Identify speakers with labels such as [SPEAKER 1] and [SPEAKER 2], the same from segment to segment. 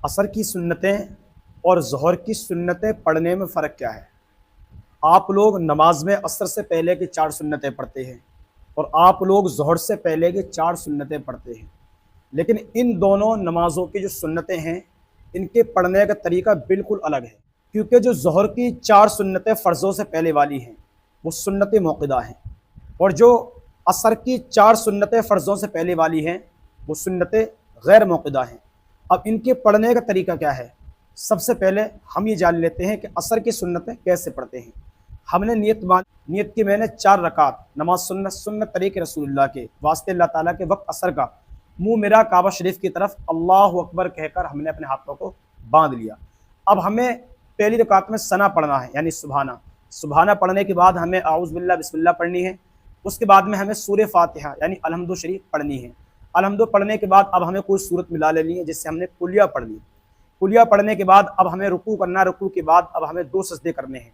[SPEAKER 1] असर की सुन्नतें और ज़ोहर की सुन्नतें पढ़ने में फ़र्क क्या है? आप लोग नमाज में असर से पहले की 4 सुन्नतें पढ़ते हैं और आप लोग ज़ोहर से पहले की 4 सुन्नतें पढ़ते हैं। लेकिन इन दोनों नमाज़ों की जो सुन्नतें हैं, इनके पढ़ने का तरीका बिल्कुल अलग है। क्योंकि जो ज़ोहर की 4 सुन्नतें फ़र्ज़ों से पहले वाली हैं, वो सुन्नत मौक़िदा हैं, और जो असर की 4 सुन्नतें फ़र्ज़ों से पहले वाली हैं, वो सुन्नत गैर मौक़िदा हैं। अब इनके पढ़ने का तरीका क्या है? सबसे पहले हम ये जान लेते हैं कि असर की सुन्नतें कैसे पढ़ते हैं। हमने नियत की मैंने 4 रकात नमाज सुन्नत तरीक़े रसूलुल्लाह के वास्ते अल्लाह ताला के वक्त असर का मुँह मेरा काबा शरीफ की तरफ अल्लाहु अकबर कहकर हमने अपने हाथों को बांध लिया। अब हमें पहली रकात में सना पढ़ना है, यानी सुबहाना। सुबहाना पढ़ने के बाद हमें आऊज़ बिल्लाह बिस्मिल्लाह पढ़नी है। उसके बाद में हमें सूरह फातिहा यानी अलहम्दु शरीफ पढ़नी है। अलहम्दु पढ़ने के बाद अब हमें कोई सूरत मिला लेनी है, जिससे हमने कुलिया पढ़ ली। कुलिया पढ़ने के बाद अब हमें रुकू करना, रुकू के बाद अब हमें 2 सजदे करने हैं।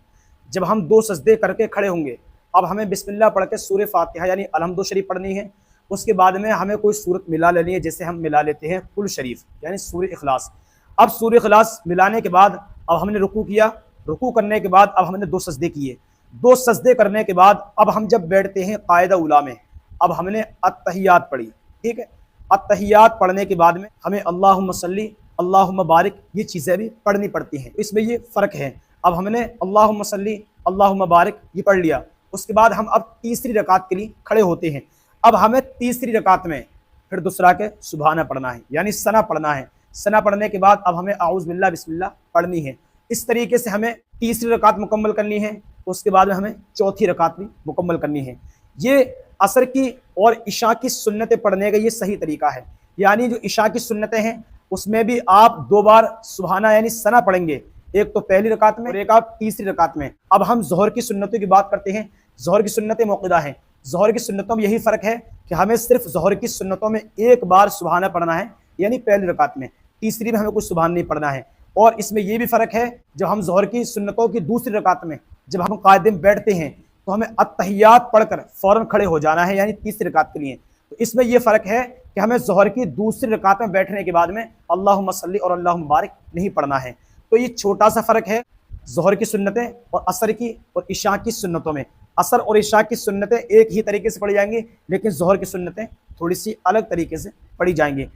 [SPEAKER 1] जब हम 2 सजदे करके खड़े होंगे, अब हमें बिस्मिल्लाह पढ़ के सूरह फातिहा यानी अलहम्दु शरीफ पढ़नी है। उसके बाद में हमें कोई सूरत मिला लेनी है, जैसे हम मिला लेते हैं कुल शरीफ यानी सूरह इखलास। अब सूरह इखलास मिलाने के बाद अब हमने रुकू किया। रुकू करने के बाद अब हमने 2 सजदे किए। 2 सजदे करने के बाद अब हम जब बैठते हैं कायदा उला में, अब हमने अत्तहियात पढ़ी। ठीक है, अत्तहियात पढ़ने के बाद में हमें अल्लाहुम्मा सल्ली अल्लाहुम्मा बारिक ये चीज़ें भी पढ़नी पड़ती हैं। इसमें ये फ़र्क है। अब हमने अल्लाहुम्मा सल्ली अल्लाहुम्मा बारिक ये पढ़ लिया। उसके बाद हम अब तीसरी रकात के लिए खड़े होते हैं। अब हमें तीसरी रकात में फिर दूसरा के सुबहाना पढ़ना है, यानी सना पढ़ना है। सना पढ़ने के बाद अब हमें आऊज़ बिल्लाह बिस्मिल्लाह पढ़नी है। इस तरीके से हमें तीसरी रकात मुकम्मल करनी है। उसके बाद में हमें चौथी रकात भी मुकम्मल करनी है। ये असर की और इशा की सुन्नतें पढ़ने का ये सही तरीका है। यानी जो इशा की सुन्नतें हैं, उसमें भी आप 2 बार सुबहाना यानी सना पढ़ेंगे, एक तो पहली रकात में और एक आप तीसरी रकात में। अब हम ज़ोहर की सुन्नतों की बात करते हैं। ज़ोहर की सुन्नतें मौक़िदा हैं। ज़ोहर की सुन्नतों में यही फ़र्क है कि हमें सिर्फ ज़ोहर की सुन्नतों में 1 बार सुबहाना पढ़ना है, यानी पहली रकात में। तीसरी में हमें कुछ सुबहान नहीं पढ़ना है। और इसमें यह भी फ़र्क है, जब हम ज़ोहर की सुन्नतों की दूसरी रकात में जब हम कायदे में बैठते हैं, तो हमें अत्तहियात पढ़कर फ़ौरन खड़े हो जाना है, यानी तीसरी रकात के लिए। तो इसमें यह फ़र्क है कि हमें ज़ोहर की दूसरी रकात में बैठने के बाद में अल्लाहुम्मा सल्ली और अल्लाहुम्मा बारिक नहीं पढ़ना है। तो ये छोटा सा फ़र्क है ज़ोहर की सुन्नतें और असर की और इशा की सुन्नतों में। असर और इशा की सुन्नतें एक ही तरीके से पढ़ी जाएंगी, लेकिन ज़ोहर की सुन्नतें थोड़ी सी अलग तरीके से पढ़ी जाएंगी।